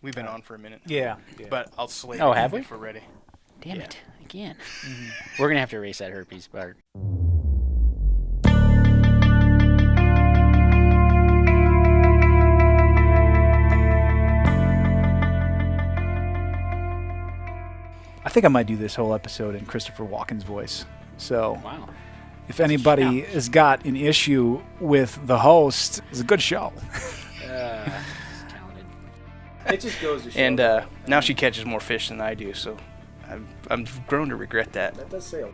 We've been on for a minute. Yeah. But I'll slate Oh, it have we? if we're ready. Damn Yeah. it. Again. We're going to have to erase that herpes part. I think I might do this whole episode in Christopher Walken's voice. So Wow. if anybody has got an issue with the host, it's a good show. Talented. It just goes to show. And now she catches more fish than I do, so I've grown to regret that. that does say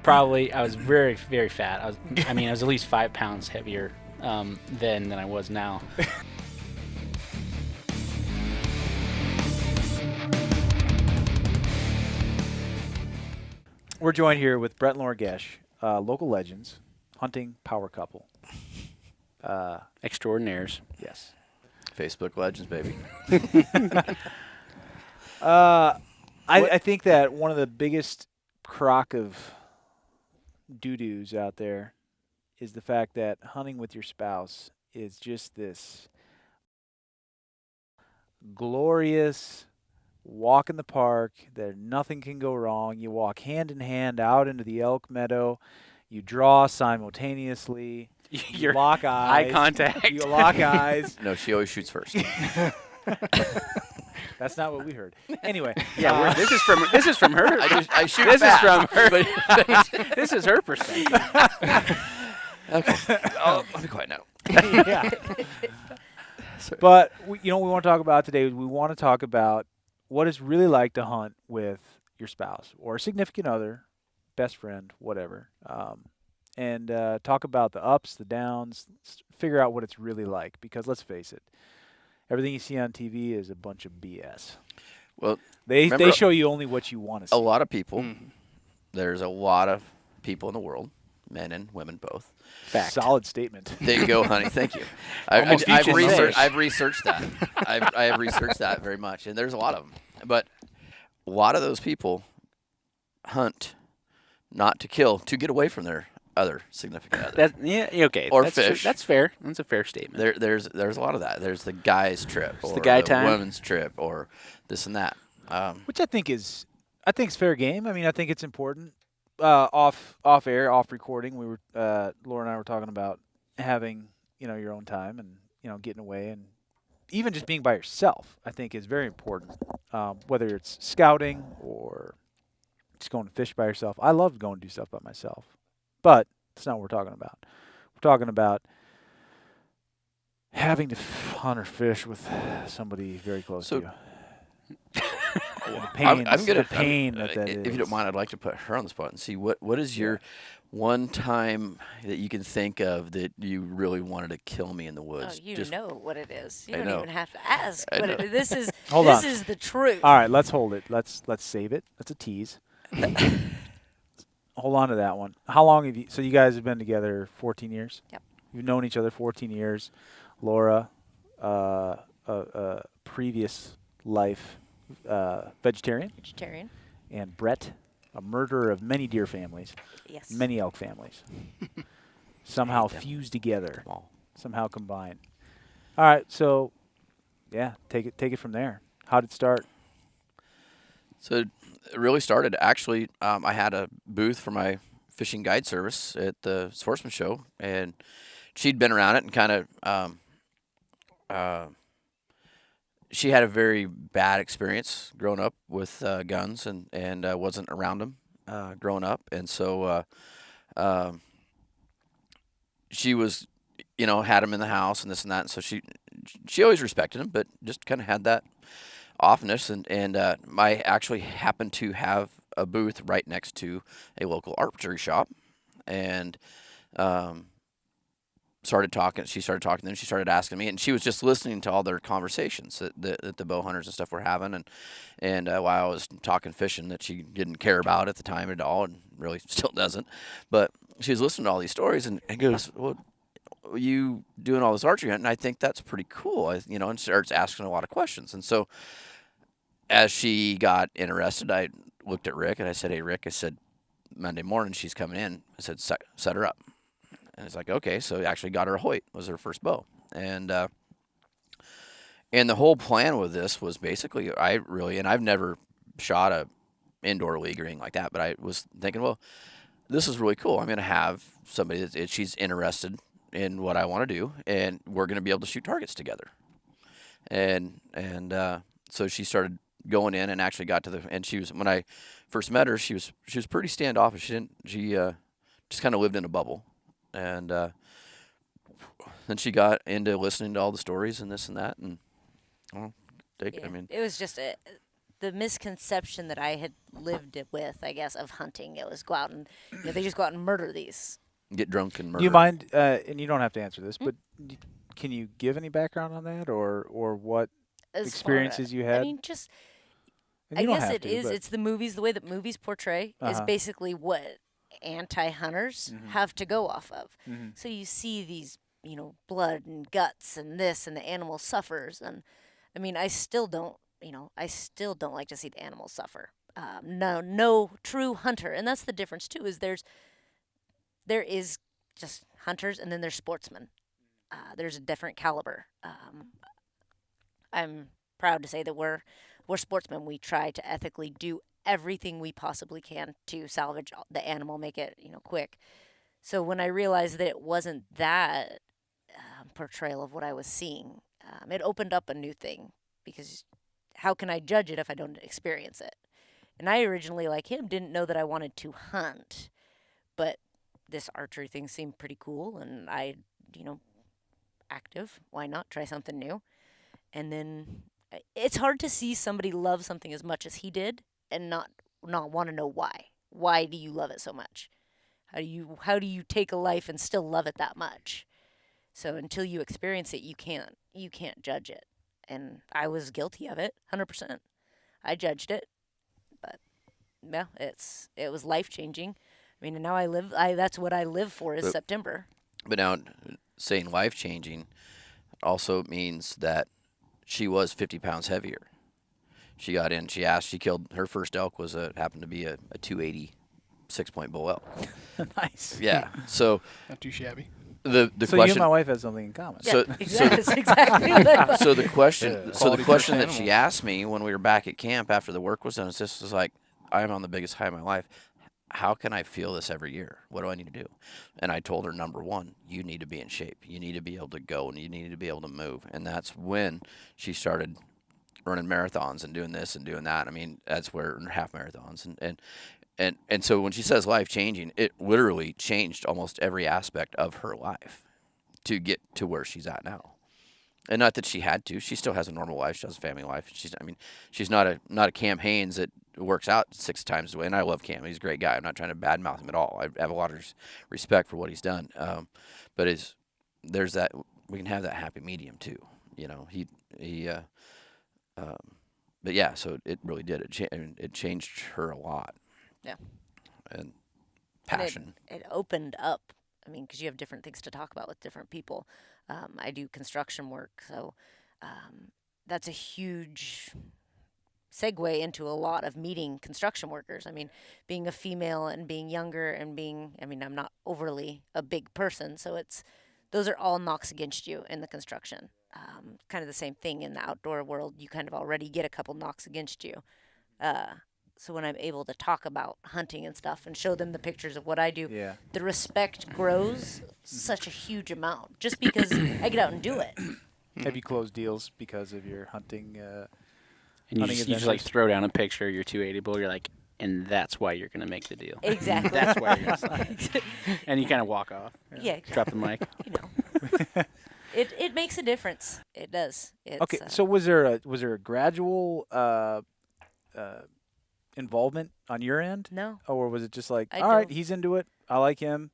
Probably, I was very, very fat. I was at least 5 pounds heavier then than I was now. We're joined here with Brett and Laura Gesh, local legends, hunting power couple. Extraordinaires. Yes. Facebook legends, baby. I think that one of the biggest crock of doo-doos out there is the fact that hunting with your spouse is just this glorious walk in the park that nothing can go wrong. You walk hand in hand out into the elk meadow. You draw simultaneously. You lock eyes. Eye contact. You lock eyes. No, she always shoots first. That's not what we heard. Anyway, Yeah, this is from her. I shoot This is fast, from her. but- This is her perspective. Okay. Oh, let me quiet now. yeah. But we want to talk about today. We want to talk about what it's really like to hunt with your spouse or a significant other, best friend, whatever, and talk about the ups, the downs, figure out what it's really like. Because let's face it, everything you see on TV is a bunch of BS. Well, They remember, show you only what you want to see. a lot of people, there's a lot of people in the world, men and women both, Fact. Solid statement. they go hunting. Thank you. Almost I've future researched. knowledge. I've researched that. I have researched that very much, and there's a lot of them. But a lot of those people hunt not to kill, to get away from their other significant other. Okay. Or that's fish. That's fair. That's a fair statement. There's a lot of that. There's the guy's trip, or the guy the time. women's trip, or this and that. Which I think is fair game. I mean, I think it's important. Off air, off recording, we were Laura and I were talking about having your own time and getting away and even just being by yourself. I think is very important. Whether it's scouting or just going to fish by yourself. I love going to do stuff by myself, but that's not what we're talking about. We're talking about having to hunt or fish with somebody very close to you. The pain that is. If you don't mind, I'd like to put her on the spot and see what is your one time that you can think of that you really wanted to kill me in the Oh, woods. you Just- know what it is. You I don't know. even have to ask. I What know. this is. Hold this on. is the truth. All right, let's hold it. Let's save it. That's a tease. Hold on to that one. How long have you? So you guys have been together 14 years. Yep. You've known each other 14 years. Laura, previous life vegetarian, and Brett, a murderer of many deer families, Yes. many elk families, somehow them. fused together, Small. somehow combined. All right, so yeah, take it from there. How did it start? So it really started. Actually, I had a booth for my fishing guide service at the Sportsman Show, and she'd been around it and kind of. She had a very bad experience growing up with guns and wasn't around them growing up, and so she was, had them in the house and this and that, and so she always respected them, but just kind of had that offness, and I actually happened to have a booth right next to a local archery shop, and started talking. She started talking to them. She started asking me, and she was just listening to all their conversations that the bow hunters and stuff were having, and while I was talking fishing that she didn't care about at the time at all, and really still doesn't. But she was listening to all these stories and goes, "Well, you doing all this archery hunting? I think that's pretty cool." And starts asking a lot of questions. And so, as she got interested, I looked at Rick and I said, "Hey, Rick," I said, "Monday morning she's coming in." I said, "Set her up." And it's like, okay, so I actually got her a Hoyt, was her first bow. And And the whole plan with this was basically, and I've never shot a indoor league or anything like that, but I was thinking, well, this is really cool. I'm going to have somebody she's interested in what I want to do, and we're going to be able to shoot targets together. And so she started going in and actually got to and she was, when I first met her, she was pretty standoffish. She just kind of lived in a bubble. And then she got into listening to all the stories and this and that, and it was just the misconception that I had lived it with, I guess, of hunting. It was go out and they just go out and murder these. Get drunk and murder. Do you mind? And you don't have to answer this, but can you give any background on that, or what experiences you had? I mean, just And I you don't guess have it to, is. but- It's the movies. The way that movies portray is basically what anti-hunters have to go off of. So you see these, blood and guts and this, and the animal suffers. And I mean, I still don't like to see the animals suffer. No true hunter, and that's the difference too. Is there is just hunters, and then there's sportsmen. There's a different caliber. I'm proud to say that we're sportsmen. We try to ethically do everything we possibly can to salvage the animal, make it quick. So when I realized that it wasn't that portrayal of what I was seeing, it opened up a new thing, because how can I judge it if I don't experience it? And I originally, like him, didn't know that I wanted to hunt, but this archery thing seemed pretty cool, and I, active. Why not try something new? And then it's hard to see somebody love something as much as he did and not want to know why. Why do you love it so much? How do you take a life and still love it that much? So until you experience it, you can't judge it. And I was guilty of it, 100%. I judged it, but yeah, it was life changing. I mean, and now that's what I live for is September. But now, saying life changing also means that she was 50 pounds heavier. She got in. She killed her first elk happened to be a 280 6-point bull elk. Nice. Yeah. So Not too shabby. the So question. you and my wife have something in common. Yeah, So- that's exactly what I thought. So the question, Quality that first she animals. asked me when we were back at camp after the work was done, is this was like, I'm on the biggest high of my life. How can I feel this every year? What do I need to do? And I told her, number one, you need to be in shape. You need to be able to go, and you need to be able to move. And that's when she started running marathons and doing this and doing that. I mean, that's where half marathons and so when she says life changing, it literally changed almost every aspect of her life to get to where she's at now. And not that she had to. She still has a normal life. She has a family life. She's not a Cam Haynes that works out 6 times a week. And I love Cam. He's a great guy. I'm not trying to badmouth him at all. I have a lot of respect for what he's done. But there's that, we can have that happy medium too. But yeah, so it really did. It changed her a lot. Yeah. And passion. And it opened up. I mean, because you have different things to talk about with different people. I do construction work, so that's a huge segue into a lot of meeting construction workers. I mean, being a female and being younger and I'm not overly a big person, so those are all knocks against you in the construction. Kind of the same thing in the outdoor world. You kind of already get a couple knocks against you. So when I'm able to talk about hunting and stuff and show them the pictures of what I do, the respect grows such a huge amount just because I get out and do it. Have you closed deals because of your hunting? And you Hunting just like adventures? throw down a picture of your 280 bull. You're like, and that's why you're gonna make the deal. Exactly. That's why you're gonna sign. And you kind of walk off. Yeah, Drop the mic. It makes a difference. It does. Okay, so was there a gradual involvement on your end, No, or was it just like, I all right, don't. he's into it, I like him,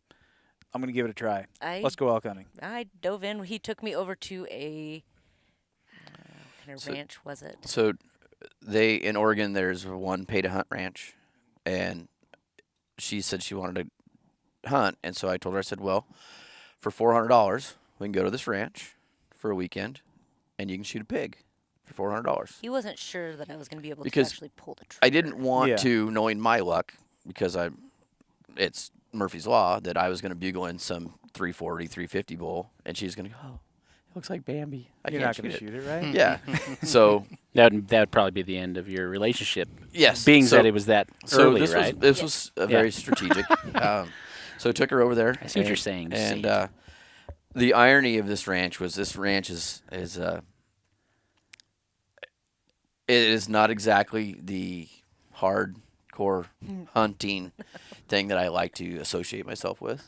I'm gonna give it a try. Let's go elk hunting. I dove in. He took me over to a what kind of ranch was it? So in Oregon, there's one pay to hunt ranch, and she said she wanted to hunt, and so I told her, I said, well, for $400, we can go to this ranch for a weekend, and you can shoot a pig for $400. He wasn't sure that I was going to be able Because to actually pull the trigger. I didn't want Yeah. to, knowing my luck, because it's Murphy's Law, that I was going to bugle in some 340, 350 bull, and she's going to go, oh. looks like Bambi. You're not going to shoot it, right? Yeah. So That would probably be the end of your relationship. yes, Being so, that it was that so early, this right? was very strategic. So I took her over there. I see what you're saying. And See. the irony of this ranch was this ranch is it is not exactly the hardcore hunting thing that I like to associate myself with.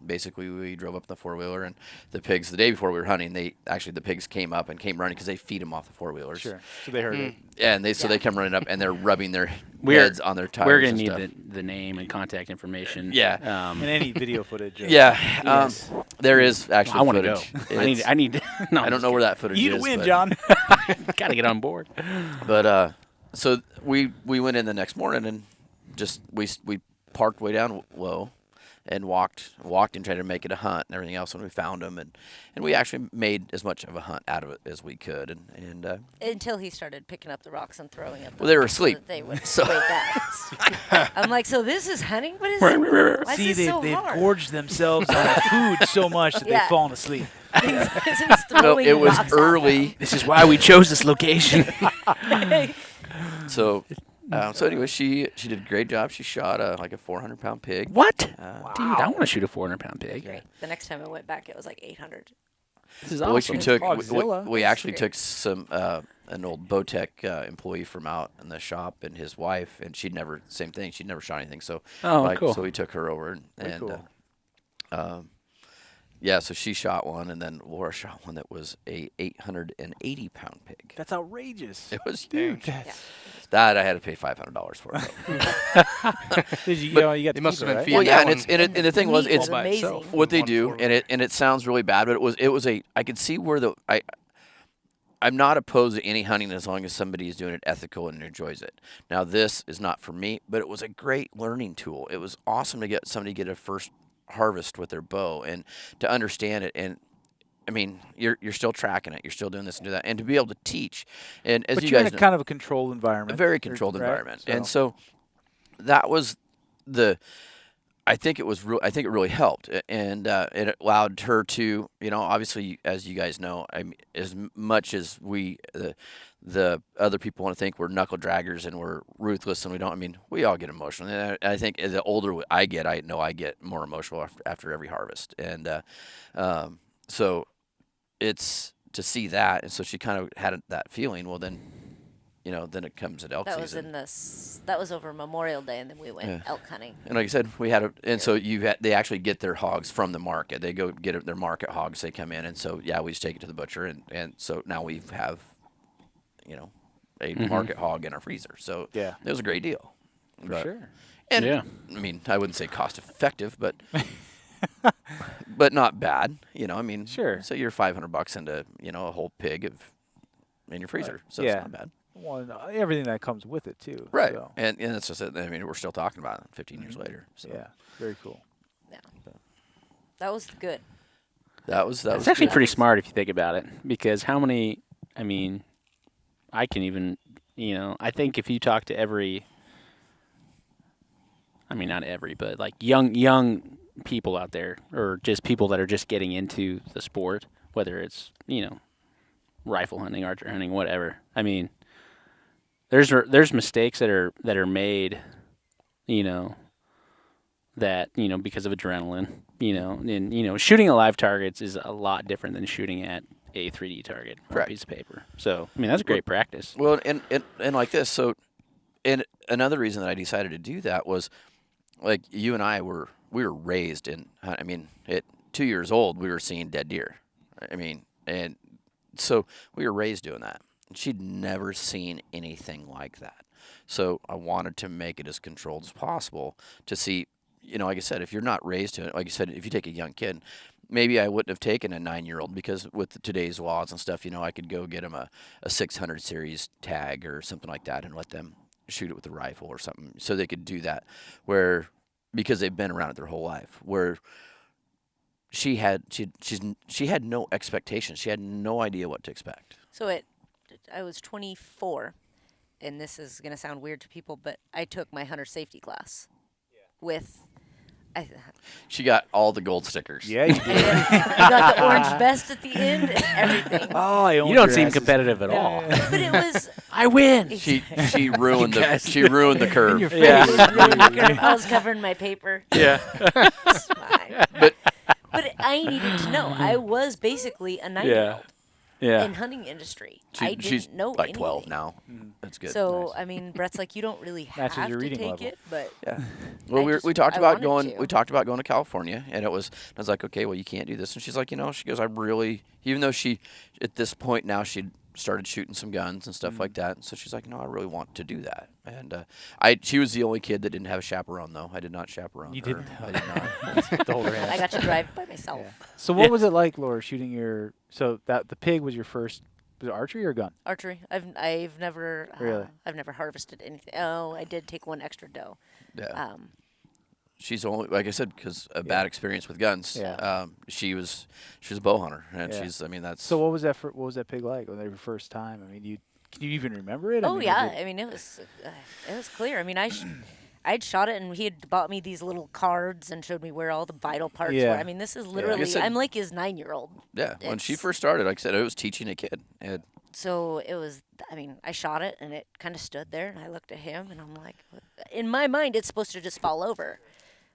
Basically, we drove up in the four-wheeler, and the pigs, the day before we were hunting, the pigs came up and came running because they feed them off the four-wheelers. Sure. So they heard it. Yeah, and they come running up, and they're rubbing their We're- heads on their tires. We're going and to stuff. need the name and contact information. Yeah. And any video footage. Yeah, there is actually I want to footage. go. I need. No, I don't know where that footage You is. win, but, John. Got to get on board. But so we went in the next morning and just we parked way down low and walked and tried to make it a hunt and everything else when we found them and we actually made as much of a hunt out of it as we could and Until he started picking up the rocks and throwing them. Well, they were so that asleep. they would So- wake up. I'm like, so this is hunting? What is it? Why See, is this so they've hard? gorged themselves on the food so much that Yeah. they've fallen asleep. He's no, throwing it was rocks at early. This is why we chose this location. them. So so anyway, she did a great job. She shot like a 400-pound pig. What? Dude, I want to shoot a 400-pound pig. Great. The next time I went back, it was like 800. This is Which awesome. we took. Hogzilla. We actually Great. took some an old Bowtech employee from out in the shop and his wife, and she'd never shot anything. So Cool. So we took her over Very and cool. yeah, so she shot one, and then Laura shot one that was a 880-pound pig. That's outrageous. It was huge. Yeah. That I had to pay $500 for. Did you, But you got they to must keep have it, been right? Well, feeding yeah, that and the thing was, meat it's was amazing. what they do, One and it sounds really bad, but it was I could see where I'm not opposed to any hunting as long as somebody is doing it ethical and enjoys it. Now, this is not for me, but it was a great learning tool. It was awesome to get somebody to get a first harvest with their bow and to understand it. And I mean, you're still tracking it, you're still doing this and do that, and to be able to teach. And as But you you're guys in a know, kind of a controlled environment. a very controlled right? environment, and so that was I think it really helped, and it allowed her to, obviously, as you guys know, as much as we the other people want to think we're knuckle draggers and we're ruthless and we don't. I mean, we all get emotional. And I think the older I get, I know I get more emotional after every harvest, and so it's to see that, and so she kind of had that feeling. Well, then. Then it comes at elk That was season. that was over Memorial Day, and then we went elk hunting. And like I said, so they actually get their hogs from the market. They go get their market hogs. They come in, and so we just take it to the butcher, and so now we have, a market hog in our freezer. So Yeah. it was a great deal. For sure. And Yeah. I mean, I wouldn't say cost effective, but but not bad. I mean, Sure. So you're $500 into a whole pig in your freezer, so yeah. it's not bad. Well, and everything that comes with it too. Right, So, and that's just it. I mean, we're still talking about it 15 years later. So yeah. Very cool. Yeah. That was good. that was It's actually good. pretty smart if you think about it, because how many? I mean, I can even, I think if you talk to every, I mean, not every, but like young people out there, or just people that are just getting into the sport, whether it's rifle hunting, archer hunting, whatever. I mean, there's mistakes that are made, that because of adrenaline, and shooting at live targets is a lot different than shooting at a 3D target or a Correct. piece of paper. So I mean, that's a great practice. Well, and like this. So, and another reason that I decided to do that was, like, you and we were raised in. I mean, at 2 years old, we were seeing dead deer. I mean, and so we were raised doing that. She'd never seen anything like that. So I wanted to make it as controlled as possible to see, like I said, if you're not raised to it, like you said, if you take a young kid, maybe I wouldn't have taken a 9-year-old, because with today's laws and stuff, I could go get them a 600 series tag or something like that and let them shoot it with a rifle or something, so they could do that, because they've been around it their whole life, where she had no expectations. She had no idea what to expect. So I was 24, and this is going to sound weird to people, but I took my hunter safety class with She got all the gold stickers. Yeah, you did. I got the orange vest at the end and everything. Oh, I owned You don't your seem asses. competitive at all. But it was. I win. She ruined the curve. Your face. Yeah. I was covering my paper. Yeah. It's fine. But I needed to know. I was basically a 9-year-old Yeah. in hunting industry. I didn't She's know like anything. 12 now. That's good. So I mean, Brett's like, you don't really Matches have your to reading take level. it, but Yeah. Well, we talked I about wanted going. to. We talked about going to California, and I was like, okay, well, you can't do this. And she's like, she goes, I really, even though she, at this point now, she'd started shooting some guns and stuff like that. And so she's like, no, I really want to do that. And she was the only kid that didn't have a chaperone, though. I did not chaperone. You her. didn't? I did not. To hold her hand. I got to drive by myself. So what was it like, Laura, shooting your? So that the pig was your first. Was it archery or gun? Archery. I've never Really? I've never harvested anything. Oh, I did take one extra doe. Yeah. She's only, like I said, because a bad experience with guns. Yeah. She was a bow hunter, and Yeah. she's. I mean, that's. So what was that? What was that pig like when they were first time? I mean, can you even remember it? I Oh mean, yeah, was it- I mean it was clear. I mean I'd shot it and he had bought me these little cards and showed me where all the vital parts Yeah. were. I mean this is literally said- I'm like his 9-year-old. Yeah. When she it's- first started, like I said, it was teaching a kid. And So it was. I mean I shot it and it kind of stood there and I looked at him and I'm like, in my mind it's supposed to just fall over.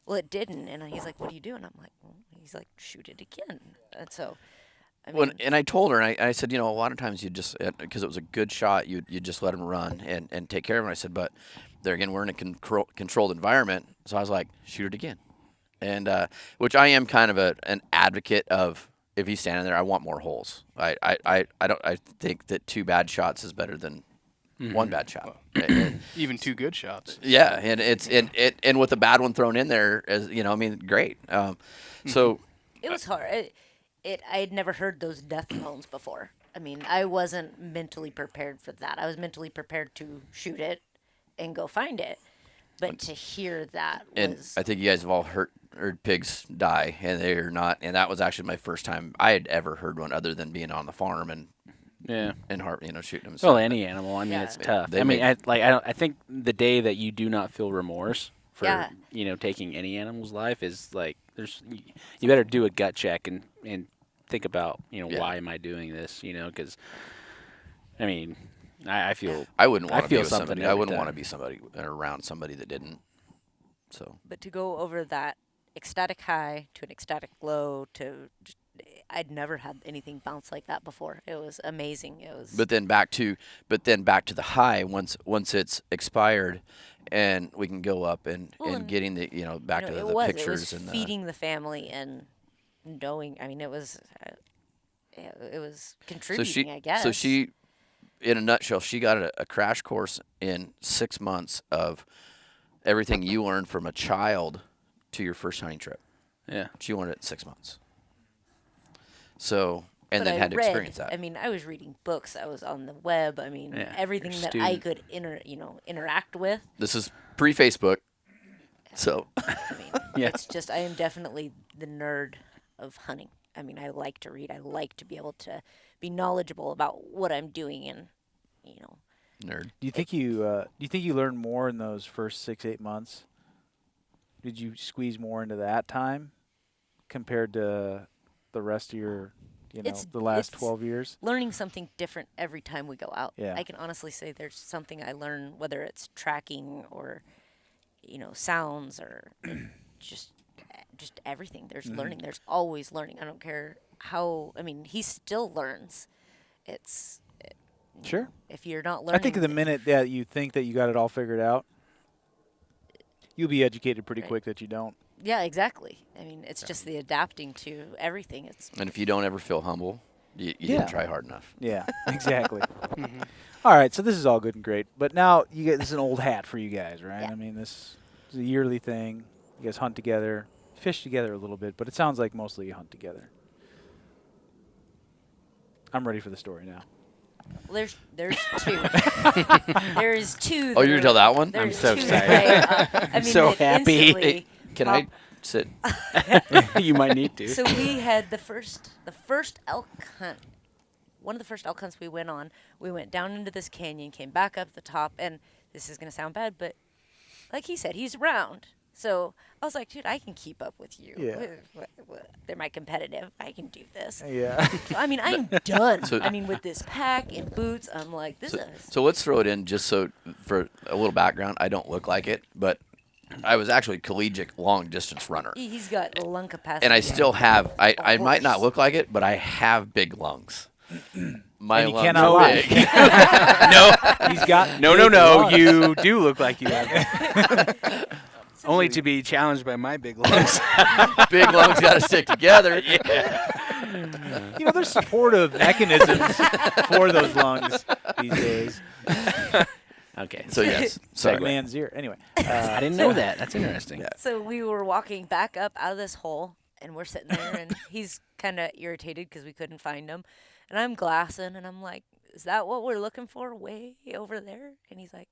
Well it didn't and he's like, what are you doing? I'm like, well, he's like, shoot it again. And so. I mean, and I told her, and I said, a lot of times you just, because it was a good shot, you just let him run and take care of him. I said, but there again, we're in a controlled environment, so I was like, shoot it again, and which I am kind of an advocate of. If he's standing there, I want more holes. I think that 2 bad shots is better than 1 bad shot. Even 2 good shots. Yeah, and it's and with a bad one thrown in there, as I mean, great. So it was hard. I had never heard those death moans before. I mean, I wasn't mentally prepared for that. I was mentally prepared to shoot it and go find it. But to hear that and was I think you guys have all heard pigs die, and they're not. And that was actually my first time I had ever heard one, other than being on the farm and Yeah. shooting them. Well, any animal. I mean, Yeah. it's tough. They I mean, make- I think the day that you do not feel remorse for Yeah. taking any animal's life is like you better do a gut check and think about Yeah. why am I doing this? Because I mean, I feel I wouldn't want to be feel with something somebody. I every wouldn't want to time. be somebody around somebody that didn't. So but to go over that ecstatic high to an ecstatic low to just, I'd never had anything bounce like that before. It was amazing. It was But then back to the high once it's expired, and we can go up and and, getting the back to the pictures it was and feeding the family and knowing. I mean, it was contributing. I guess. So she, in a nutshell, she got a crash course in 6 months of everything you learned from a child to your first hunting trip. yeah. She learned it in 6 months. So and But then I had to read, experience that. I mean, I was reading books. I was on the web. I mean, Yeah, everything you're a that I student. could interact with. This is pre-Facebook, so I mean, Yeah. it's just I am definitely the nerd of hunting. I mean, I like to read. I like to be able to be knowledgeable about what I'm doing, and nerd. Do you think you learned more in those first 6-8 months? Did you squeeze more into that time compared to the rest of your, the last it's 12 years? learning something different every time we go out. Yeah. I can honestly say there's something I learn, whether it's tracking or sounds or just everything. There's learning. There's always learning. I don't care how. I mean, he still learns. Sure. If you're not learning, I think the minute that you think that you got it all figured out, you'll be educated pretty Right. quick that you don't. Yeah, exactly. I mean, it's just the adapting to everything. It's And if you don't ever feel humble, you Yeah. didn't try hard enough. Yeah, exactly. All right, so this is all good and great, but now this is an old hat for you guys, right? Yeah. I mean, this is a yearly thing. You guys hunt together, fish together a little bit, but it sounds like mostly you hunt together. I'm ready for the story now. well, there's two. There's two. Oh, you're gonna tell that one? I'm There's so two excited. that I mean, So that happy. instantly Hey, can I sit? You might need to. So we had the first elk hunt. One of the first elk hunts we went on. We went down into this canyon, came back up the top, and this is gonna sound bad, but like he said, he's round. So I was like, dude, I can keep up with you. Yeah. They're my competitive. I can do this. Yeah. So, I mean, I'm done. So- I mean, with this pack and boots, I'm like, this is. So let's throw it in just so for a little background. I don't look like it, but I was actually a collegiate long distance runner. He's got lung capacity. And I still have, I might not horse. look like it, but I have big lungs. My And you lungs cannot are lie. big. No, He's got no. big lungs. You do look like you have. Only to be challenged by my big lungs. Big lungs got to stick together. You know, there's supportive mechanisms for those lungs these days. Okay. So yes, That sorry. man's ear. Anyway, I didn't know that. That's interesting. Yeah. So we were walking back up out of this hole, and we're sitting there, and he's kind of irritated because we couldn't find him. And I'm glassing, and I'm like, is that what we're looking for way over there? And he's like,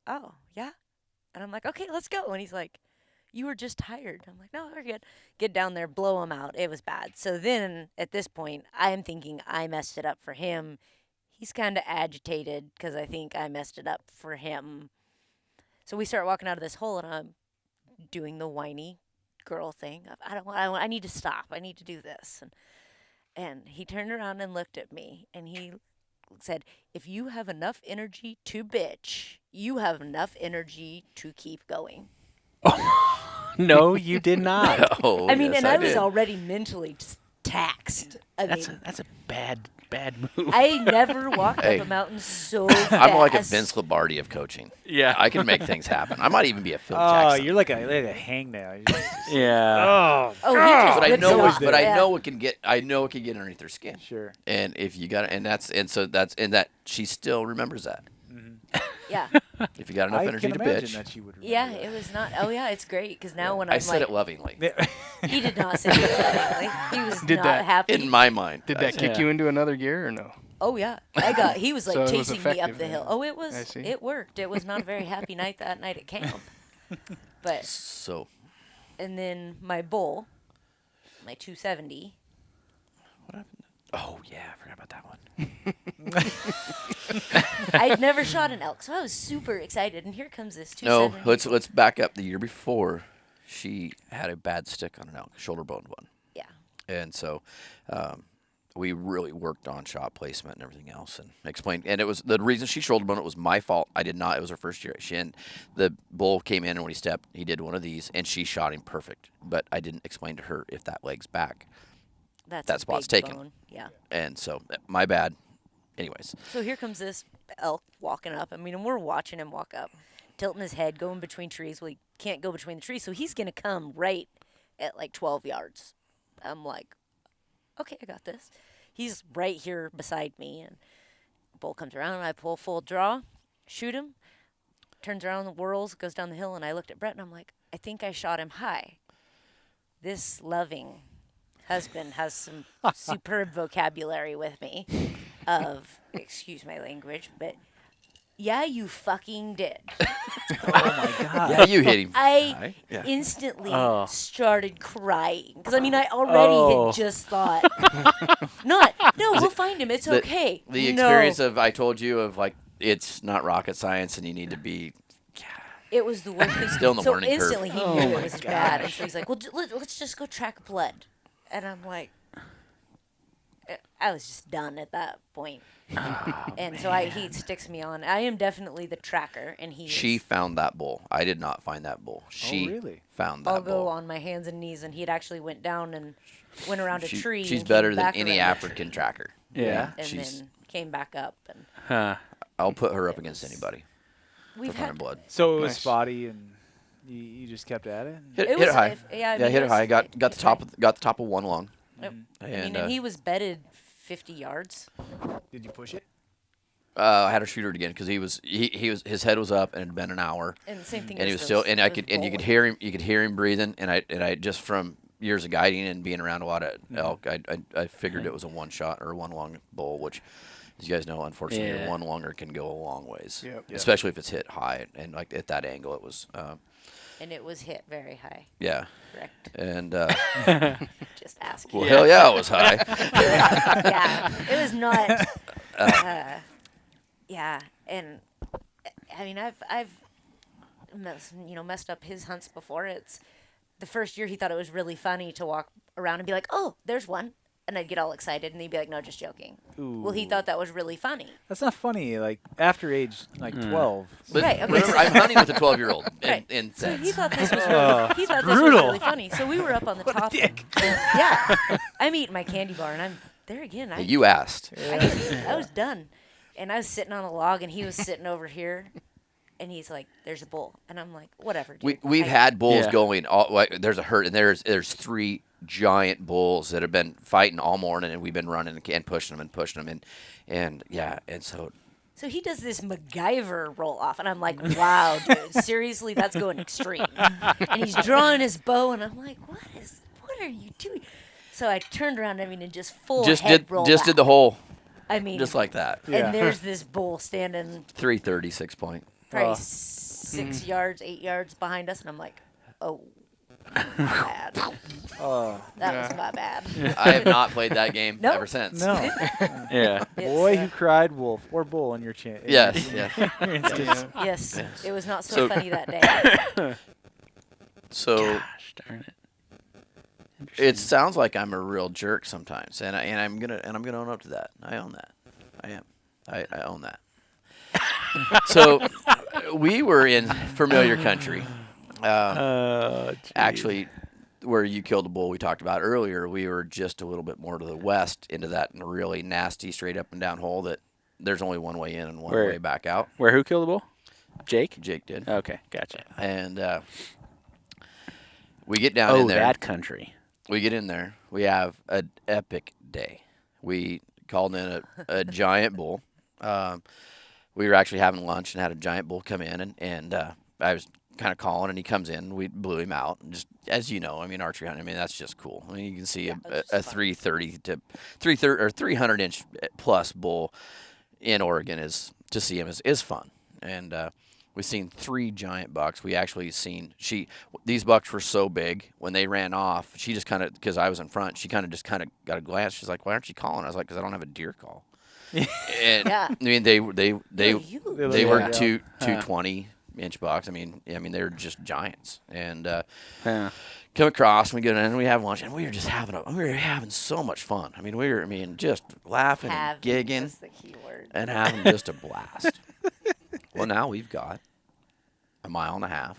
oh, yeah. And I'm like, okay, let's go. And he's like, you were just tired. I'm like, no, we're good. Get down there, blow him out. It was bad. So then at this point, I am thinking I messed it up for him. He's kind of agitated because I think I messed it up for him. So we start walking out of this hole, and I'm doing the whiny girl thing of, I need to stop. I need to do this. And he turned around and looked at me, and he said, if you have enough energy to bitch, you have enough energy to keep going. No, you did not. Oh, I mean, yes, and I was did. already mentally just taxed. I That's mean, a bad move. I never walked Hey. up a mountain so fast. I'm like a Vince Lombardi of coaching. Yeah. I can make things happen. I might even be a Phil oh, Jackson. you're like a hangnail. You're just- Yeah. oh, Oh, he just But I rips know, it it- off. but I Yeah. know it can get. I know it can get underneath their skin. sure. And if you got, and that she still remembers that. Yeah. If you got enough I energy can to imagine bitch. that she would remember Yeah, that. it was not. Oh, yeah, it's great because now when I'm I said like, it lovingly. he did not say it lovingly. He was Did not that happy. In my mind. Did I that said- kick you into another gear or no? Oh yeah, he was like So it was chasing me up effective the then. hill. Oh, I see. it worked. It was not a very happy night that night at camp. But So and then my bull, my 270. oh yeah, I forgot about that one. I'd never shot an elk, so I was super excited. And here comes this No, 270. let's back up. The year before, she had a bad stick on an elk, shoulder boned one, Yeah. and so we really worked on shot placement and everything else, and explained. And it was the reason she shoulder boned it was my fault. I did not. It was her first year. The bull came in, and when he stepped, he did one of these, and she shot him perfect. But I didn't explain to her if that leg's back, That's that a spot's big taken. bone. Yeah. and so my bad. Anyways, So here comes this elk walking up. I mean, and we're watching him walk up, tilting his head, going between trees. Well, he can't go between the trees, so he's gonna come right at like 12 yards. I'm like, okay, I got this. He's right here beside me, and bull comes around, and I pull full draw, shoot him, turns around, whirls, goes down the hill, and I looked at Brett, and I'm like, I think I shot him high. This loving husband has some superb vocabulary with me of, excuse my language, but yeah, you fucking did. Oh my God. yeah, you hit him. I high. Yeah. instantly Oh. started crying because I mean I already had just thought, no, we'll find him. It's okay. The No. experience of I told you of like it's not rocket science, and you need to be. It was the worst thing. Still in the so learning curve. instantly he Oh knew my it was bad, and so he's like, "Well, let's just go track blood," and I'm like, I was just done at that point. And so he sticks me on. I am definitely the tracker, and he. She found that bull. I did not find that bull. She really? found that I'll go bull. on my hands and knees, and he'd actually went down and went around a tree. She's and better came than back any around a African tree, tracker. Yeah. and she's- then came back up, and Huh. I'll put her up against anybody we've for finding had. blood. So it was Nice. spotty, and you just kept at it. Hit It it was- high. yeah, I yeah, mean, hit it it high. was- Got the it's top. Got the top of one lung. Yep. I mean, And and he was bedded 50 yards. Did you push it? I had to shoot her again because he was his head was up and it had been an hour. And the same thing. And he as was still, those- and I those could, and you could bowling. hear him breathing, and I just from years of guiding and being around a lot of elk, I figured it was a one shot or one lung bull, which, as you guys know, unfortunately, Yeah. a one lunger can go a long ways, Yep. Yeah. especially if it's hit high and like at that angle, it was, And it was hit very high. yeah, Correct. and Just asking. well, hell yeah, it was high. Yeah, it was not. Yeah, and I mean, I've messed up his hunts before. It's the first year he thought it was really funny to walk around and be like, "Oh, there's one," and I'd get all excited, and he'd be like, "No, just joking." Well, he thought that was really funny. That's not funny. Like after age 12. But Right, okay, remember, so- I'm hunting with a 12-year-old Right. in So sense. he thought this was really funny. So we were up on the top. dick. Yeah, I'm eating my candy bar, and I'm there again. You asked. I was done, and I was sitting on a log, and he was sitting over here, and he's like, "There's a bull," and I'm like, "Whatever, dude." We've had bulls Yeah. going. There's a herd, and there's 3 giant bulls that have been fighting all morning, and we've been running and pushing them, and so So he does this MacGyver roll off, and I'm like, "Wow, dude, seriously, that's going extreme." And he's drawing his bow, and I'm like, "What are you doing?" So I turned around, and just full head roll did back. the whole I mean, just like that. Yeah. and there's this bull standing 336 point. probably 6 yards, 8 yards behind us, and I'm like, "Oh, my bad. That was my bad." I have not played that game Nope. ever since. No. Yeah. It's, Boy who cried wolf or bull on your chin. Yes. yes, it was not so So- funny that day. So Gosh darn it. it sounds like I'm a real jerk sometimes, and I'm gonna own up to that. I own that. I am. I own that. So we were in familiar country. Actually, where you killed the bull we talked about earlier, we were just a little bit more to the west into that really nasty straight up and down hole that there's only one way in and one Where? way back out. Where who killed the bull? Jake? Jake did. Okay, gotcha. And we get down in Oh, there. that country. We get in there. We have an epic day. We called in a giant bull. We were actually having lunch and had a giant bull come in, and I was kind of calling, and he comes in. We blew him out. And just as you know, I mean, archery hunting. I mean, that's just cool. I mean, you can see a 330 to 330 or 300 inch plus bull in Oregon is to see him is fun. And we've seen 3 giant bucks. We actually seen these bucks were so big when they ran off. She just kind of, because I was in front, she kind of got a glance. She's like, "Why aren't you calling?" I was like, "Because I don't have a deer call." And Yeah. I mean, they were Yeah. 220 inch bucks. I mean, they're just giants. And Yeah. come across, and we get in, and we have lunch, and we were just having so much fun. I mean, just laughing and gigging That's the key word. and having just a blast. Well, now we've got 1.5 miles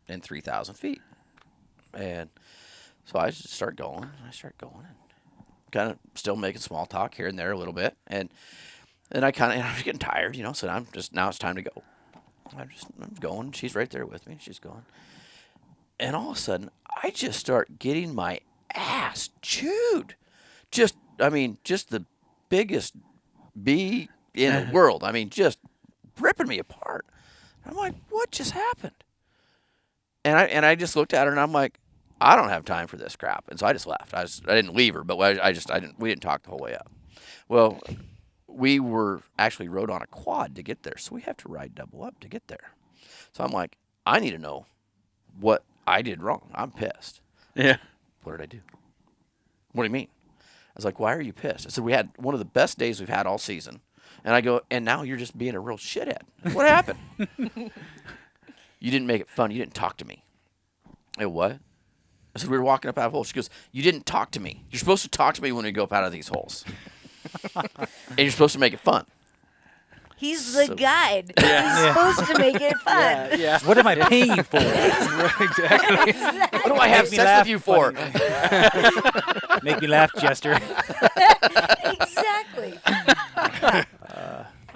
and 3,000 feet, and so I just start going. And kind of still making small talk here and there a little bit, and I was getting tired, So now it's time to go. I'm going. She's right there with me. She's going, and all of a sudden I just start getting my ass chewed. Just the biggest bee in the world. I mean, just ripping me apart. I'm like, what just happened? And I just looked at her, and I'm like, I don't have time for this crap. And so I just left. I didn't leave her, but we didn't talk the whole way up. Well, we were actually rode on a quad to get there, so we have to ride double up to get there. So I'm like, I need to know what I did wrong. I'm pissed. Yeah. What did I do? What do you mean? I was like, why are you pissed? I said, we had one of the best days we've had all season. And I go, and now you're just being a real shithead. What happened? You didn't make it fun. You didn't talk to me. I what? I said, we were walking up out of holes. She goes, you didn't talk to me. You're supposed to talk to me when we go up out of these holes. And you're supposed to make it fun. He's the So- guide. He's supposed to make it fun. Yeah. What am I paying you for? Exactly. What do I have Make me sex laugh with you for? Make me laugh, Jester. Exactly.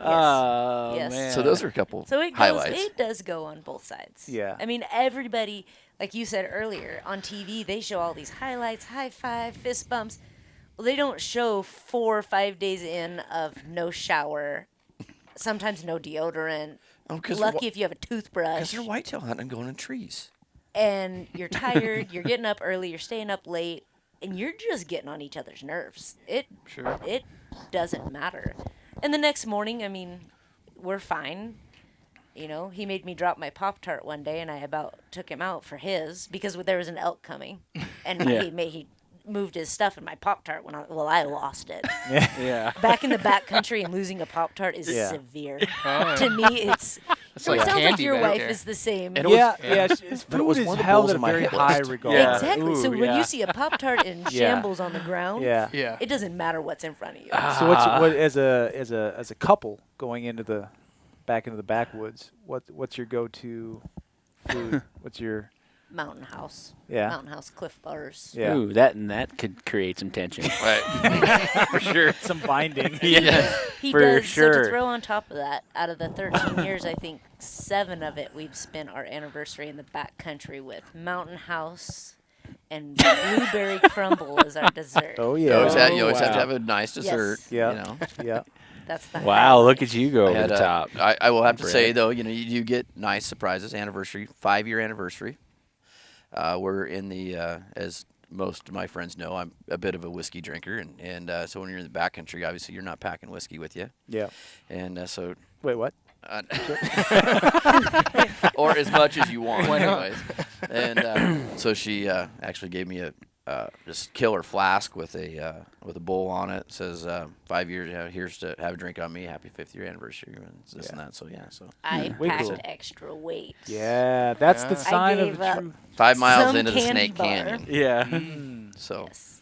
Oh, Yes. man. So those are a couple So it goes. highlights. It does go on both sides. Yeah. I mean, everybody, like you said earlier, on TV they show all these highlights, high five, fist bumps. Well, they don't show 4 or 5 days in of no shower, sometimes no deodorant. Oh, 'cause Lucky if you have a toothbrush. Because they're whitetail hunting and going in trees. And you're tired, you're getting up early, you're staying up late, and you're just getting on each other's nerves. It doesn't matter. And the next morning, I mean, we're fine. He made me drop my Pop-Tart one day, and I about took him out for his because there was an elk coming, and he moved his stuff in my Pop-Tart I lost it. Yeah. Back in the backcountry and losing a Pop-Tart is Yeah. severe. To me, It's So like it sounds like candy your back wife is is the same. And it was- yeah. But it was Food one is of the held bowls at a on my very hit high list. regard. Yeah. Exactly. So Ooh, when yeah. you see a Pop-Tart in Yeah. shambles on the ground, Yeah. Yeah. it doesn't matter what's in front of you. So what as a couple going into the backwoods, what's your go-to food? What's your Mountain House. Yeah. Mountain House Cliff Bars. yeah Ooh, that could create some tension. Right. For sure. some binding? Yeah. He For does. So sure. to throw on top of that, out of the 13 years, I think 7 of it we've spent our anniversary in the backcountry with Mountain House and blueberry crumble as our dessert. Oh You yeah. always, you always have to Wow. have a nice dessert. Yeah. You know. Yeah. That's the Wow, highlight. look at you go I over had the top. I will have to say Brett. though, you know, you do get nice surprises. Anniversary, 5-year anniversary. We're in the as most of my friends know, I'm a bit of a whiskey drinker, and so when you're in the backcountry, obviously you're not packing whiskey with you, Yeah. and so Wait, what? or as much as you want, Why not? anyways. And so she actually gave me a just killer flask with a bowl on it. It says 5 years. Here's to have a drink on me. Happy 5th year anniversary and this and that. So yeah, so I Way packed cool. extra weight. Yeah, that's the Yeah. sign I of gave a up. true. 5 miles Some into the candy Snake bar. Canyon. Yeah. So Yes.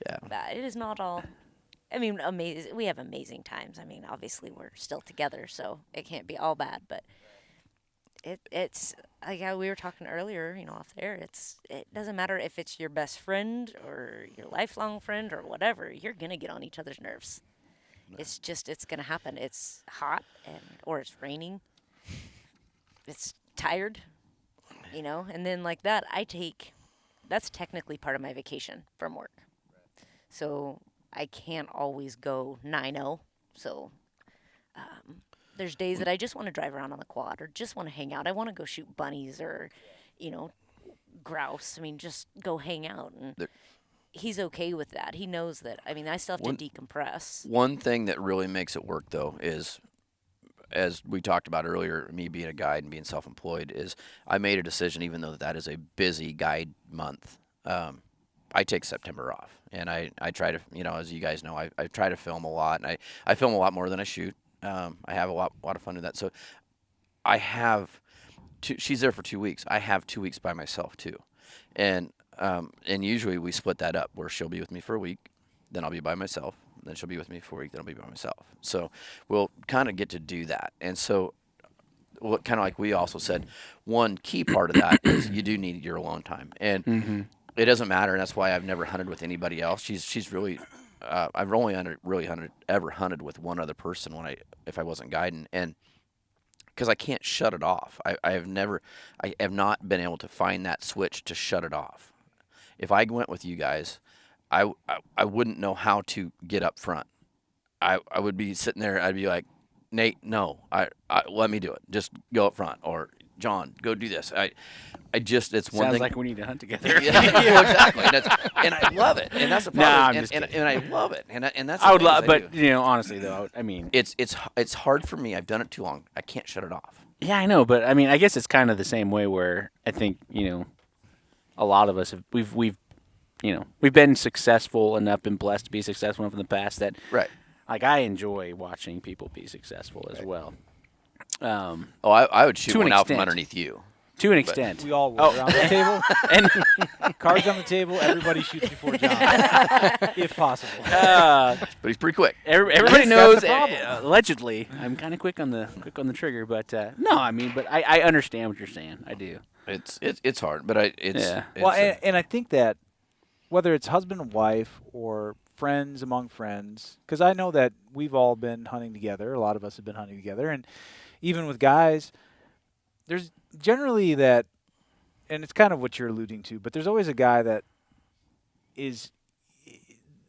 yeah. That it is not all. I mean, amazing. We have amazing times. I mean, obviously we're still together, so it can't be all bad. But it's like how we were talking earlier, you know, off there. It doesn't matter if it's your best friend or your lifelong friend or whatever. You're gonna get on each other's nerves. It's gonna happen. It's hot or it's raining. It's tired, you know. And then like that, that's technically part of my vacation from work. So I can't always go 9-0. So there's days that I just want to drive around on the quad or just want to hang out. I want to go shoot bunnies or, you know, grouse. I mean, just go hang out. And he's okay with that. He knows that. I mean, I still have to decompress. One thing that really makes it work, though, is, as we talked about earlier, me being a guide and being self-employed, is I made a decision, even though that is a busy guide month, I take September off. And I try to, you know, as you guys know, I try to film a lot. And I film a lot more than I shoot. I have a lot of fun with that. So I have she's there for 2 weeks. I have 2 weeks by myself, too. And usually we split that up where she'll be with me for a week, then I'll be by myself, then she'll be with me for a week, then I'll be by myself. So we'll kind of get to do that. And so kind of like we also said, one key part of that is you do need your alone time. And it doesn't matter, and that's why I've never hunted with anybody else. She's really I've only ever hunted with one other person if I wasn't guiding, and because I can't shut it off. I have not been able to find that switch to shut it off. If I went with you guys, I wouldn't know how to get up front. I would be sitting there. I'd be like, Nate, no, let me do it. Just go up front, or John, go do this. It's one Sounds thing. like we need to hunt together. Yeah, well, exactly, and I love it, and that's the problem. Nah, I'm and, just and, kidding. and I love it, and that's. The I would thing is love, I but do. you know, honestly though, I mean, It's hard for me. I've done it too long. I can't shut it off. yeah, I know, but I mean, I guess it's kind of the same way where I think a lot of us have we've been successful enough, been blessed to be successful enough in the past that Right. like I enjoy watching people be successful as well. Oh, I would shoot To an one out from extent. underneath you. To an extent. We all would Oh. around the table. And Cards on the table. Everybody shoots before John, if possible. But he's pretty quick. everybody Yes, knows. that's the problem. Allegedly, I'm kind of quick on the trigger, but no, I mean, but I understand what you're saying. I do. It's hard, but Yeah. Well, and I think that whether it's husband and wife or friends among friends, because I know that we've all been hunting together. A lot of us have been hunting together, and even with guys, there's generally that, and it's kind of what you're alluding to, but there's always a guy that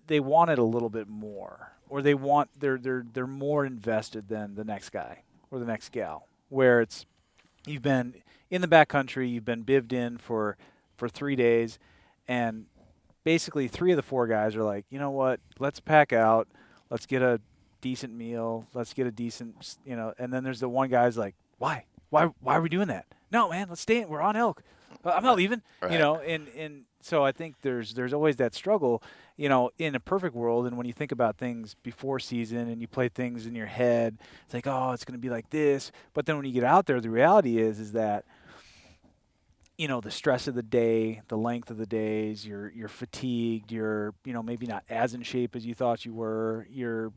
they want it a little bit more, or they're more invested than the next guy or the next gal, where it's you've been in the backcountry, you've been bivved in for 3 days, and basically 3 of the 4 guys are like, you know what, let's pack out, let's get a decent meal, let's get a decent, and then there's the one guy's like, why are we doing that? No, man, let's stay in. We're on elk. I'm not leaving. Right. And so I think there's always that struggle, in a perfect world. And when you think about things before season and you play things in your head, it's like, oh, it's going to be like this. But then when you get out there, the reality is that, the stress of the day, the length of the days, you're fatigued, you're, maybe not as in shape as you thought you were, your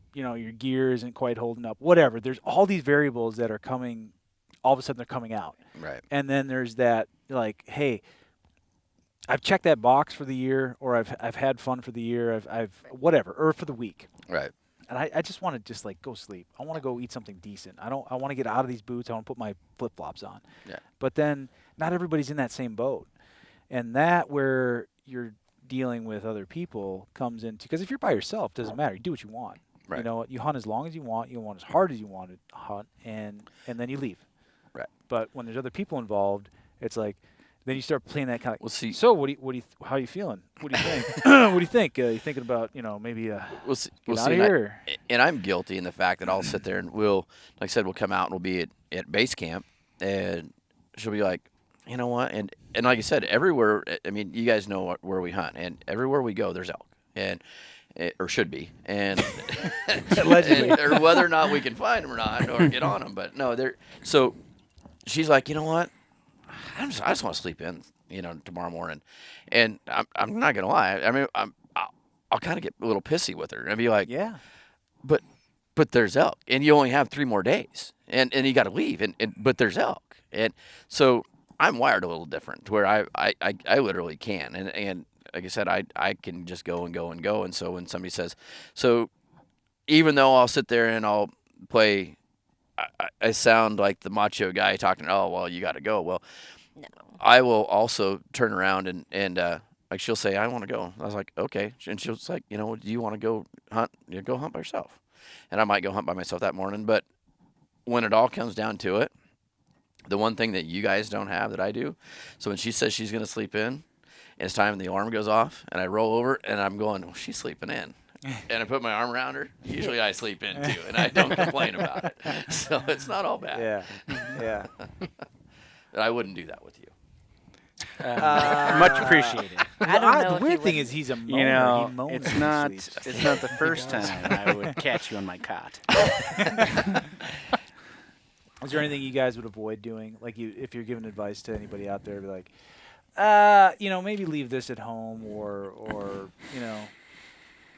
gear isn't quite holding up, whatever. There's all these variables that are coming, all of a sudden they're coming out. Right. And then there's that, like, hey, I've checked that box for the year, or I've had fun for the year, I've whatever, or for the week. Right. And I just want to just like go sleep. I want to go eat something decent. I want to get out of these boots. I want to put my flip-flops on. Yeah. But then not everybody's in that same boat. And that where you're dealing with other people comes into, because if you're by yourself, it doesn't matter. You do what you want. Right. You hunt as long as you want as hard as you want to hunt, and then you leave. Right. But when there's other people involved, it's like, then you start playing that kind of. We'll see. So how are you feeling? What do you think? What do you think? You thinking about maybe We'll see. get We'll out see. of here? And I'm guilty in the fact that I'll sit there and like I said, we'll come out and we'll be at base camp, and she'll be like, you know what? And like I said, everywhere. I mean, you guys know where we hunt, and everywhere we go, there's elk, or should be, and Allegedly. or whether or not we can find them or not, or get on them. But no, they're so. She's like, you know what? I just want to sleep in, tomorrow morning, and I'm not gonna lie. I mean, I'll kind of get a little pissy with her and be like, Yeah. but there's elk, and you only have 3 more days, and you got to leave, but there's elk, and so I'm wired a little different, to where I literally can, and like I said, I can just go and go and go, and so when somebody says, so even though I'll sit there and I'll play, I sound like the macho guy talking, oh well, you got to go. Well, No. I will also turn around and like she'll say, I want to go. I was like, okay, and she'll like, do you want to go hunt? Go hunt by yourself, and I might go hunt by myself that morning. But when it all comes down to it, the one thing that you guys don't have that I do, so when she says she's going to sleep in, and it's time and the alarm goes off, and I roll over and I'm going, well, she's sleeping in. And I put my arm around her. Usually I sleep in too, and I don't complain about it. So it's not all bad. Yeah. I wouldn't do that with you. Much appreciated. I don't know The if weird he thing would. is he's a moaner. You know, He moans it's when he not sleeps. it's not the first time I would catch you on my cot. Is there anything you guys would avoid doing? Like, if you're giving advice to anybody out there, be like, maybe leave this at home, or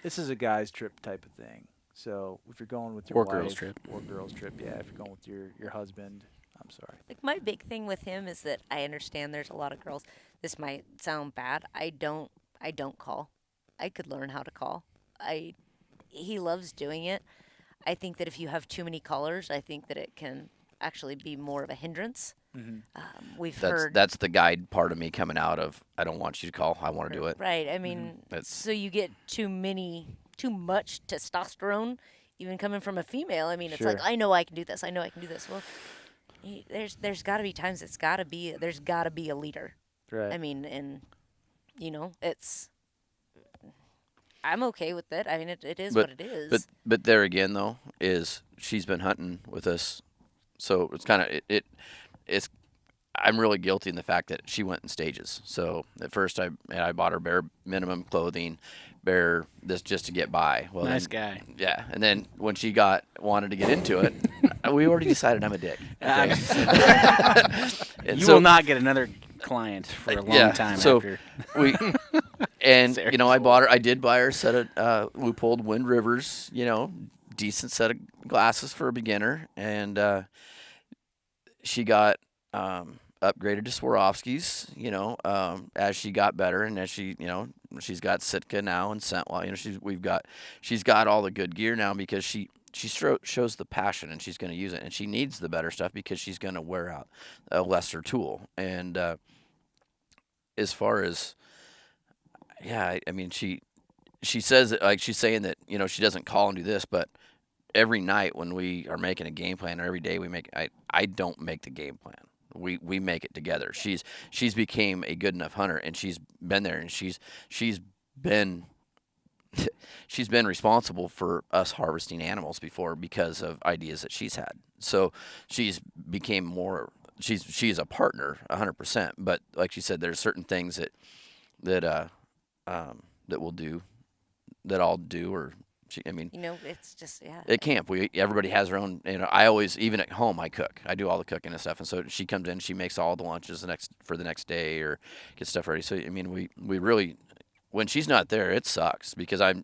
this is a guy's trip type of thing. So if you're going with your Or wife, girls' trip. or girls trip, yeah. If you're going with your husband, I'm sorry. Like, my big thing with him is that I understand there's a lot of girls. This might sound bad. I don't call. I could learn how to call. He loves doing it. I think that if you have too many callers, I think that it can actually be more of a hindrance. We've heard That's the guide part of me coming out of, I don't want you to call, I want to do it. right. I mean, so you get too much testosterone, even coming from a female. I mean, it's like, Sure. I know I can do this. I know I can do this. Well, there's got to be times there's got to be a leader. Right. I mean, and it's. I'm okay with it. I mean, it is what it is. But there again, though, is she's been hunting with us, so it's kind of it's. I'm really guilty in the fact that she went in stages. So at first, I bought her bare minimum clothing, bare this just to get by. Well, Nice then, guy. Yeah, and then when she wanted to get into it, we already decided I'm a dick. Okay? And You so- will not get another client for a long time so after. we and Sarah's I did buy her a set of Leupold Wind Rivers, decent set of glasses for a beginner, and she got upgraded to Swarovskis, as she got better, and as she, she's got Sitka now and Scentwell, she's got all the good gear now because she shows the passion, and she's going to use it, and she needs the better stuff because she's going to wear out a lesser tool. And as far as, I mean, she says that, like, she's saying that, she doesn't call and do this, but every night when we are making a game plan, or every day we make, I don't make the game plan. We make it together. She's became a good enough hunter, and she's been there, and she's been responsible for us harvesting animals before because of ideas that she's had. So she's became more. She's a partner 100%. But like she said, there's certain things that that we'll do, that I'll do, or I mean, it's just at camp everybody has their own. I always, even at home, I cook. I do all the cooking and stuff, and so she comes in, she makes all the lunches for the next day, or gets stuff ready. So I mean, we really, when she's not there, it sucks because I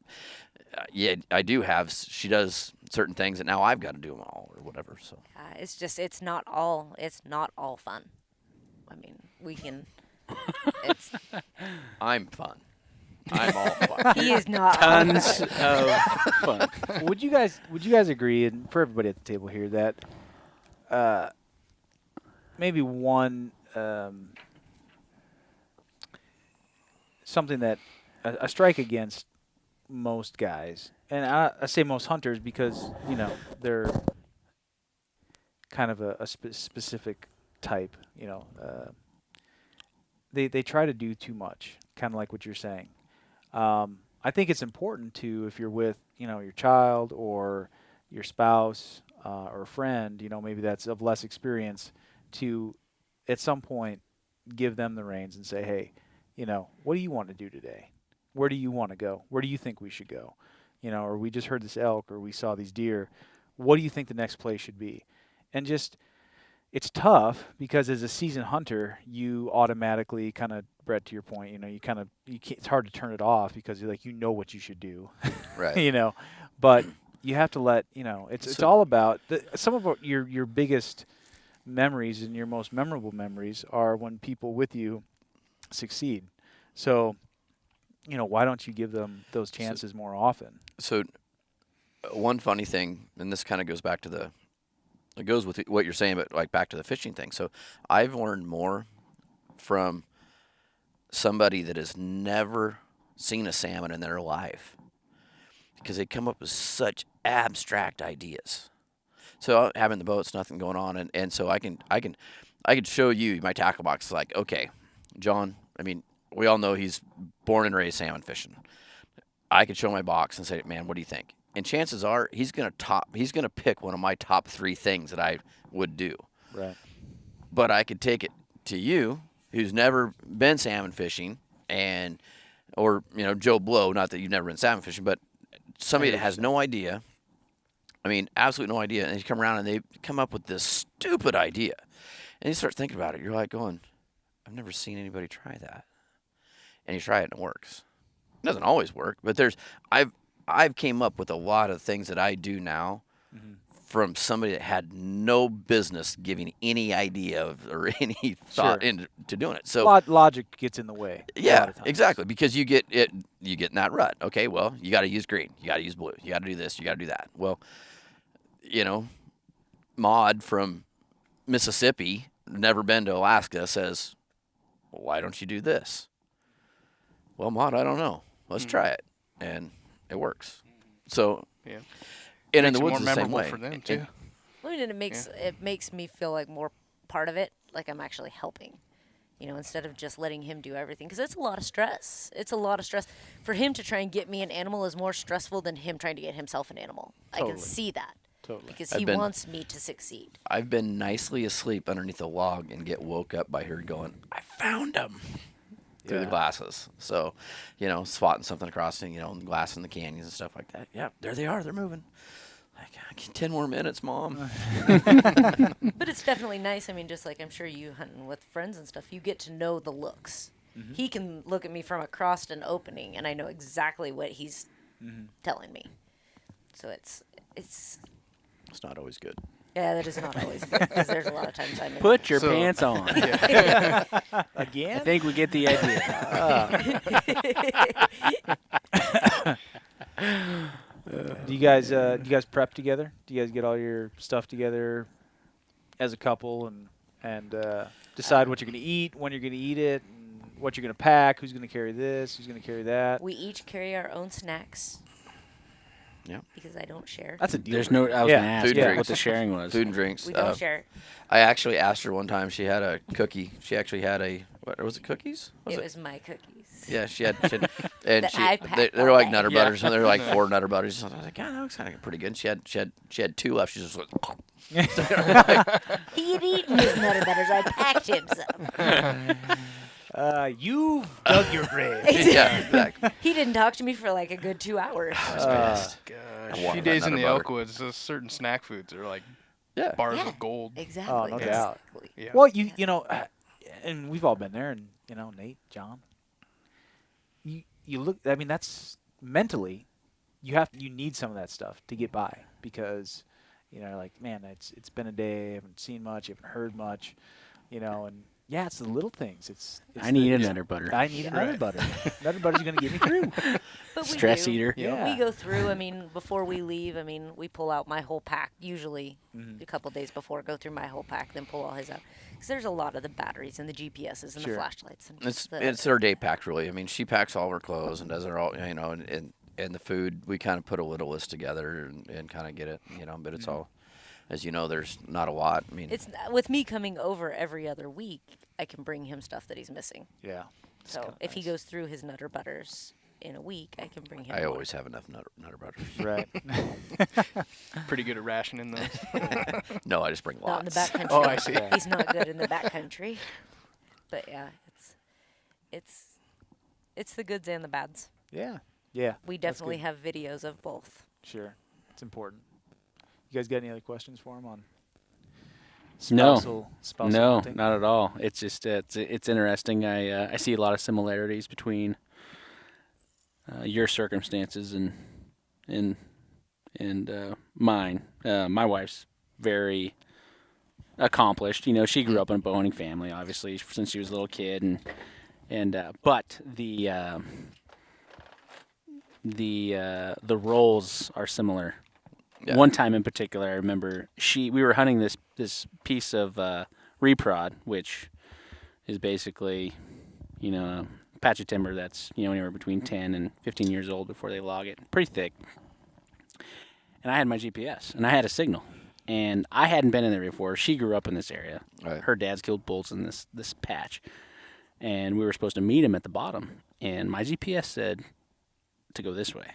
do have. She does certain things that now I've got to do them all or whatever. So it's not all fun. I mean, we can. It's I'm fun. I'm all fun. he is not Tons of fun. Would you guys agree, and for everybody at the table here, that maybe one something that a strike against most guys, and I say most hunters because they're kind of a specific type. They try to do too much, kind of like what you're saying. I think it's important to, if you're with your child or your spouse or a friend, maybe that's of less experience, to at some point give them the reins and say, hey, what do you want to do today? Where do you want to go? Where do you think we should go? Or we just heard this elk, or we saw these deer. What do you think the next place should be? And just, it's tough because as a seasoned hunter, you automatically kind of, Brett, to your point, you can't, it's hard to turn it off because you're like, what you should do, Right. But you have to let, it's all about some of your biggest memories and your most memorable memories are when people with you succeed. So, why don't you give them those chances more often? So one funny thing, and this kind of goes back to it goes with what you're saying, but like back to the fishing thing. So I've learned more from somebody that has never seen a salmon in their life because they come up with such abstract ideas. So having the boats, nothing going on, and so I could show you my tackle box. Like, okay, John. I mean, we all know he's born and raised salmon fishing. I could show my box and say, man, what do you think? And chances are he's gonna pick one of my top 3 things that I would do. Right. But I could take it to you, who's never been salmon fishing, or Joe Blow. Not that you've never been salmon fishing, but somebody that has no idea. I mean, absolutely no idea. And they come around and they come up with this stupid idea, and you start thinking about it. You're like going, I've never seen anybody try that, and you try it and it works. It doesn't always work, but I've came up with a lot of things that I do now from somebody that had no business giving any idea or any thought into doing it. So logic gets in the way. Yeah, exactly, because you get in that rut. Okay, well, you got to use green, you got to use blue, you got to do this, you got to do that. Well, Maud from Mississippi, never been to Alaska, says, well, why don't you do this? Well, Maud, I don't know. Let's try it, and it works. So, Yeah. And in Makes the it woods, more the same memorable way. for them too. Well, and it makes me feel like more part of it, like I'm actually helping. Instead of just letting him do everything, because it's a lot of stress. It's a lot of stress for him to try and get me an animal is more stressful than him trying to get himself an animal. Totally. I can see that. Totally. Because he wants me to succeed. I've been nicely asleep underneath a log and get woke up by her going, I found him. Through the glasses. So, spotting something across, glass in the canyons and stuff like that. Yeah, there they are. They're moving. Like, 10 more minutes, Mom. But it's definitely nice. I mean, just like I'm sure you hunting with friends and stuff, you get to know the looks. Mm-hmm. He can look at me from across an opening, and I know exactly what he's telling me. So it's not always good. Yeah, that is not always good, because there's a lot of times I'm in. Put your pants on. Again? I think we get the idea. Do you guys prep together? Do you guys get all your stuff together as a couple and decide what you're going to eat, when you're going to eat it, and what you're going to pack, who's going to carry this, who's going to carry that? We each carry our own snacks. Yeah. Because I don't share. That's a deal. There's no. I was gonna ask Food and what drinks. the sharing was. Food and drinks. We don't share. I actually asked her one time. She had a cookie. She actually had what was it? Cookies? It was my cookies. Yeah, she had and That I packed they're all like day. Nutter Butters, and they're like 4 Nutter Butters. So I was like, God, that looks kind of pretty good. And she had 2 left. She just went. He had eaten his Nutter Butters. I packed him some. You've dug your grave. Yeah, exactly. He didn't talk to me for like a good 2 hours. That's best. Gosh. I A want few that days in the Nutter butter. Elkwoods, those certain snack foods are like Yeah. bars Yeah. of gold. Exactly. Oh, no doubt. Exactly. Yeah. Well, you know, and we've all been there, and you know, Nate, John. You look. I mean, that's mentally, you need some of that stuff to get by because, you know, like man, it's been a day. I haven't seen much. I haven't heard much. You know, and yeah, it's the little things. It's I need a Nutter butter. I need another Right. butter. Nutter butter's gonna get me through. But we Stress do. eater. Yeah. We go through. I mean, before we leave, I mean, we pull out my whole pack. Usually, Mhm. a couple days before, go through my whole pack, then pull all his out. Because there's a lot of the batteries and the GPSs and Sure. the flashlights and It's the, it's her day pack really. I mean, she packs all of her clothes and does her all, you know, and the food. We kind of put a little list together and kind of get it, you know. But it's all, as you know, there's not a lot. I mean, It's with me coming over every other week. I can bring him stuff that he's missing. Yeah. So if he goes through his Nutter Butters in a week, I can bring him. I more. always have enough Nutter butters. Right. Pretty good at rationing those. No, I just bring Not in the lots. backcountry. Oh, I see. He's not good in the backcountry. But yeah, it's the goods and the bads. Yeah. Yeah. We that's definitely good. have videos of both. Sure. It's important. You guys got any other questions for him on No. spousal No, hunting? not at all. It's just it's interesting. I see a lot of similarities between your circumstances and mine. My wife's very accomplished. You know, she grew up in a bow hunting family, obviously, since she was a little kid, but the roles are similar. Yeah. One time in particular, I remember we were hunting this piece of reprod, which is basically, you know, a patch of timber that's, you know, anywhere between 10 and 15 years old before they log it. Pretty thick. And I had my GPS, and I had a signal. And I hadn't been in there before. She grew up in this area. Right. Her dad's killed bulls in this patch. And we were supposed to meet him at the bottom. And my GPS said to go this way,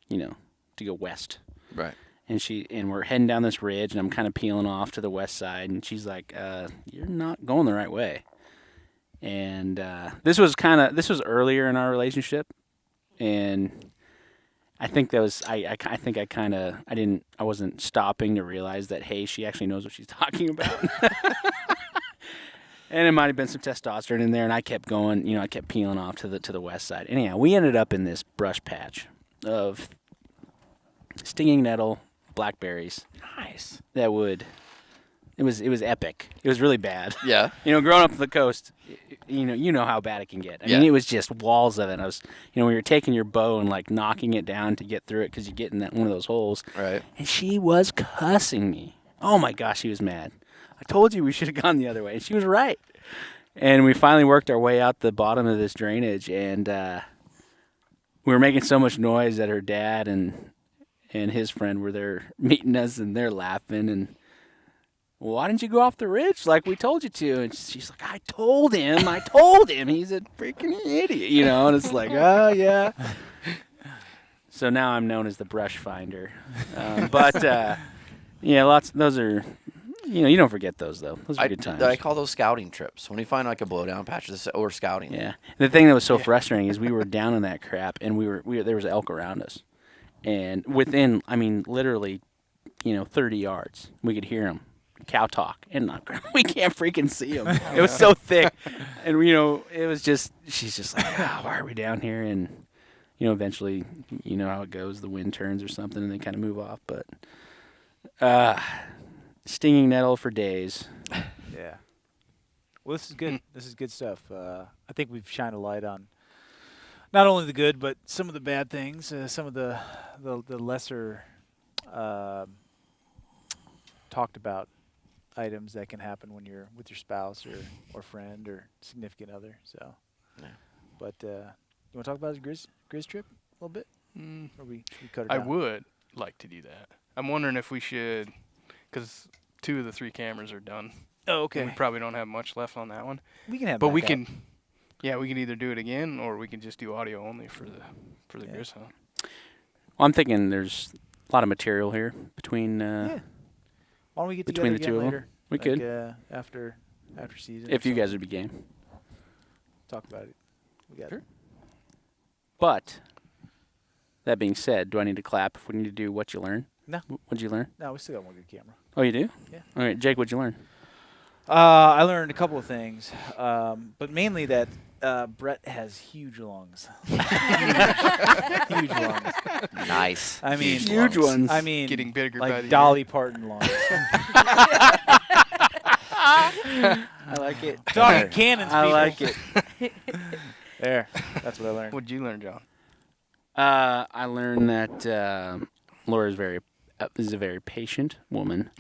you know, to go west. Right. And we're heading down this ridge, and I'm kind of peeling off to the west side, and she's like, "You're not going the right way." And this was earlier in our relationship, and I think that was I wasn't stopping to realize that hey, she actually knows what she's talking about. And it might have been some testosterone in there, and I kept going. You know, I kept peeling off to the west side. Anyhow, we ended up in this brush patch of stinging nettle, blackberries. Nice. It was epic. It was really bad. Yeah. You know, growing up the coast, you know how bad it can get. I mean, Yeah. it was just walls of it. I was, you know, when you're taking your bow and like knocking it down to get through it because you get in that one of those holes. Right. And she was cussing me. Oh my gosh, she was mad. I told you we should have gone the other way, and she was right. And we finally worked our way out the bottom of this drainage, and we were making so much noise that her dad and his friend were there meeting us, and they're laughing. And why didn't you go off the ridge like we told you to? And she's like, I told him. He's a freaking idiot, you know. And it's like, oh yeah. So now I'm known as the brush finder. Yeah, those are. You know, you don't forget those though. Those are good times. I call those scouting trips. When you find like a blowdown patch, or scouting. Yeah. The thing that was so frustrating is we were down in that crap, and there was elk around us, and within, I mean, literally, you know, 30 yards, we could hear them cow talk, and we can't freaking see them. It was so thick, and you know, it was just she's just like, why are we down here? And you know, eventually, you know how it goes. The wind turns or something, and they kind of move off. But stinging nettle for days. Yeah. Well, this is good. This is good stuff. I think we've shined a light on not only the good, but some of the bad things, some of the lesser talked about items that can happen when you're with your spouse or friend or significant other. So, Yeah. But you want to talk about his grizz trip a little bit, or we cut it I down? would like to do that. I'm wondering if we should, because 2 of the 3 cameras are done. Oh, And we okay. probably don't have much left on that one. We can have. But we backup. can, yeah, we can either do it again or we can just do audio only for the Yeah. grizz hunt. Well, I'm thinking there's a lot of material here between. Yeah. Why don't we get between together the two again of 'em? later? We like, could, after season. if or you guys something. would be game. talk about it. We got Sure. But that being said, do I need to clap if we need to do what you learn? No. What'd you learn? No, we still got one good camera. Oh, you do? Yeah. All right, Jake, what'd you learn? I learned a couple of things, but mainly that Brett has huge lungs. huge lungs. Nice. I mean, Huge ones. I mean, Getting bigger by like the Dolly Parton lungs. I like it. Talking cannons, I people. like it. There, that's what I learned. What'd you learn, John? I learned that Laura is a very patient woman,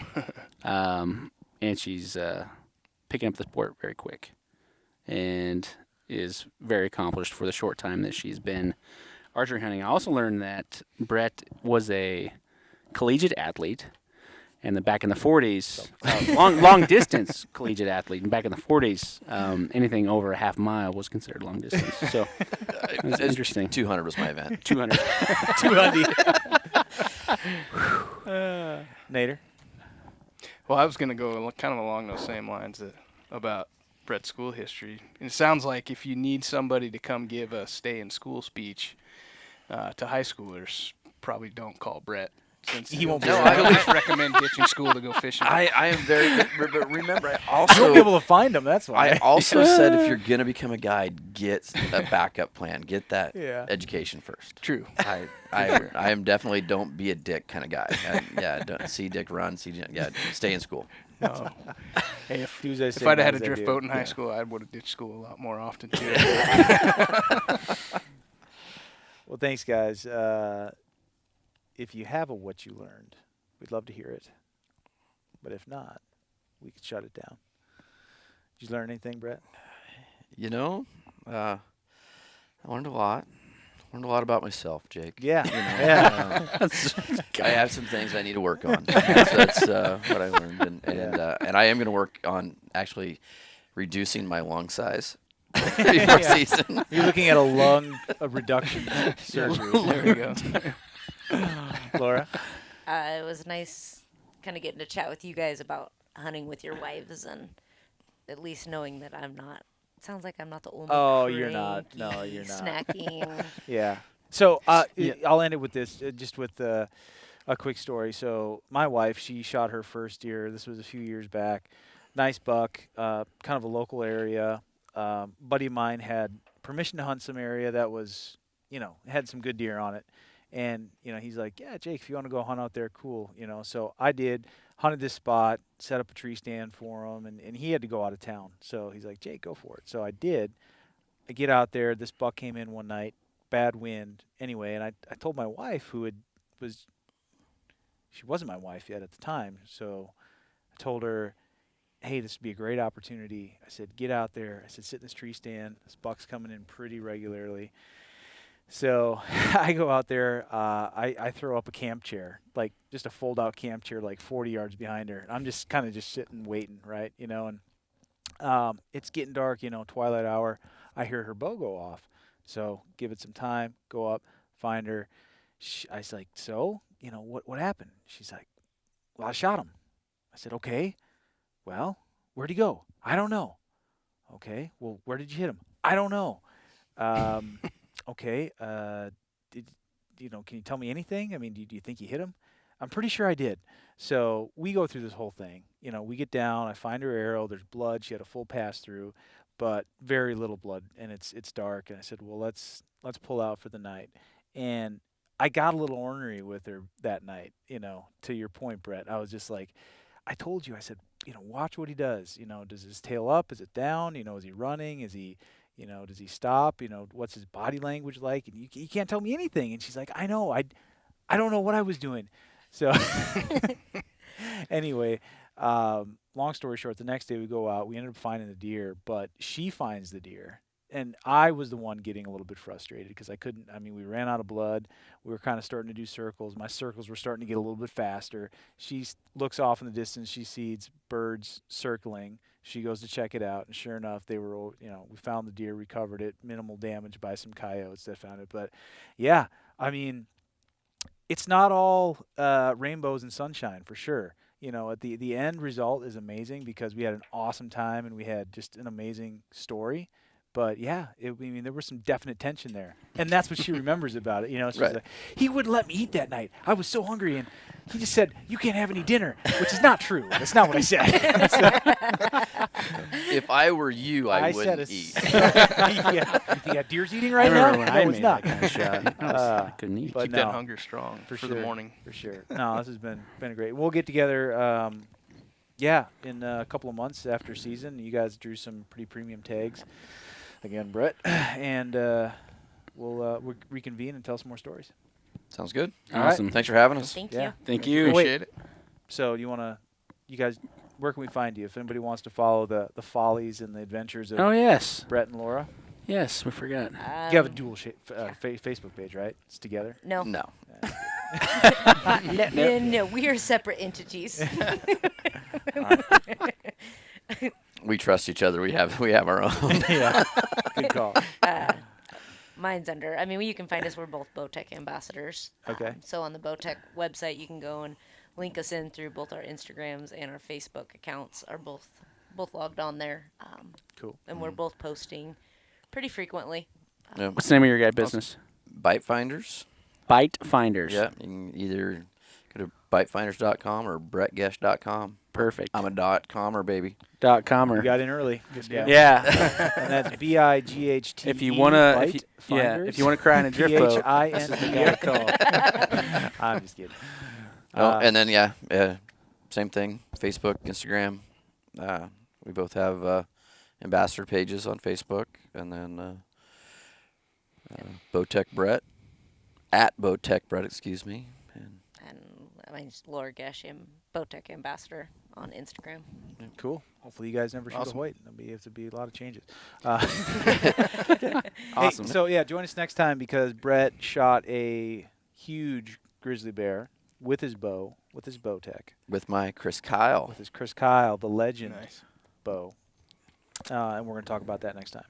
and she's picking up the sport very quick, and is very accomplished for the short time that she's been archery hunting. I also learned that Brett was a collegiate athlete, and back in the 40s, long distance collegiate athlete. And back in the 40s, anything over a half mile was considered long distance. So it was interesting. 200 was my event. 200. 200. Nader. Well, I was going to go kind of along those same lines about Brett's school history. And it sounds like if you need somebody to come give a stay in school speech to high schoolers, probably don't call Brett. Since He won't be he'll around. at least recommend ditching school to go fishing. I am very, but remember, I You won't be also, able to find them. That's why. I also said if you're gonna become a guide, get a backup plan, get that Yeah. education first. True. I am definitely don't be a dick kind of guy. Don't see dick run, stay in school. No. Hey, if If I'd have had a drift boat in high school, I would have ditched school a lot more often too. Well, thanks, guys. If you have a what you learned, we'd love to hear it. But if not, we could shut it down. Did you learn anything, Brett? You know, I learned a lot. Learned a lot about myself, Jake. Yeah. You know, I have some things I need to work on. That's what I learned, and I am going to work on actually reducing my lung size before season. You're looking at a reduction surgery. There we go. Laura? It was nice kind of getting to chat with you guys about hunting with your wives and at least knowing that I'm not. Sounds like I'm not the only. Oh, you're not. No, cranky, you're not. Snacking. Yeah. So I'll end it with this, just with a quick story. So my wife, she shot her first deer. This was a few years back. Nice buck, kind of a local area. Buddy of mine had permission to hunt some area that was, had some good deer on it. And, he's like, yeah, Jake, if you want to go hunt out there, cool. So I did, hunted this spot, set up a tree stand for him, and he had to go out of town. So he's like, Jake, go for it. So I did. I get out there. This buck came in one night, bad wind. Anyway, and I told my wife, she wasn't my wife yet at the time. So I told her, hey, this would be a great opportunity. I said, get out there. I said, sit in this tree stand. This buck's coming in pretty regularly. So I go out there. I throw up a camp chair, like just a fold-out camp chair, like 40 yards behind her. I'm just kind of just sitting, waiting, right? And it's getting dark, twilight hour. I hear her bow go off. So give it some time, go up, find her. I was like, so, what happened? She's like, well, I shot him. I said, okay. Well, where'd he go? I don't know. Okay. Well, where did you hit him? I don't know. Okay. Can you tell me anything? I mean, do you think you hit him? I'm pretty sure I did. So we go through this whole thing. We get down. I find her arrow. There's blood. She had a full pass through, but very little blood, and it's dark. And I said, well, let's pull out for the night. And I got a little ornery with her that night. To your point, Brett, I was just like, I told you. I said, watch what he does. Does his tail up? Is it down? Is he running? Is he does he stop? What's his body language like? And you can't tell me anything. And she's like, I know. I don't know what I was doing. So anyway, long story short, the next day we go out. We ended up finding the deer, but she finds the deer. And I was the one getting a little bit frustrated because I couldn't. I mean, we ran out of blood. We were kind of starting to do circles. My circles were starting to get a little bit faster. She looks off in the distance. She sees birds circling. She goes to check it out, and sure enough, they were, we found the deer, recovered it, minimal damage by some coyotes that found it. But, yeah, I mean, it's not all rainbows and sunshine for sure. At the end result is amazing because we had an awesome time and we had just an amazing story. But yeah, I mean, there was some definite tension there, and that's what she remembers about it. You know, she's Right. like, he wouldn't let me eat that night. I was so hungry, and he just said, "You can't have any dinner," which is not true. That's not what I said. If I were you, I said wouldn't eat. yeah, deer's eating right I now. remember when No, I it's made not. that kind of shot. I couldn't eat. But Keep no, that hunger strong for sure, the morning. for sure. No, this has been great. We'll get together. In a couple of months after season, you guys drew some pretty premium tags. Again, Brett, and we'll reconvene and tell some more stories. Sounds good. Awesome. Thanks for having us. Thank Yeah. you. Thank you. Appreciate it. So you guys, where can we find you? If anybody wants to follow the follies and the adventures of Oh yes, Brett and Laura, yes, we forgot. you have a dual Facebook page, right? It's together. No. No. No, we are separate entities. We trust each other. We have our own. Yeah, good call. Mine's under. I mean, you can find us. We're both Bowtech ambassadors. Okay. So on the Bowtech website, you can go and link us in through both our Instagrams and our Facebook accounts. Are both logged on there. Cool. And we're both posting pretty frequently. Yeah. What's the name of your guy business? Bite Finders. Bite Finders. Yeah. You can either go to bitefinders.com or brettgesh.com. Perfect. I'm a .comer baby. .com You or got in early. Good job. yeah. And that's BIGHT. If you wanna, Bite if you wanna cry in a drift boat, PHIN. I'm just kidding. And then same thing. Facebook, Instagram. We both have ambassador pages on Facebook, and then Bowtech Brett at Bowtech Brett, excuse me. And And my name's Laura Gesh. I'm Bowtech ambassador on Instagram. Cool. Hopefully you guys never shoot Awesome. a white. There'll have to be a lot of changes. Awesome. Hey, so yeah, join us next time because Brett shot a huge grizzly bear with his bow, with his Bowtech, with my Chris Kyle. with his Chris Kyle, the legend Nice. bow. And we're going to talk about that next time.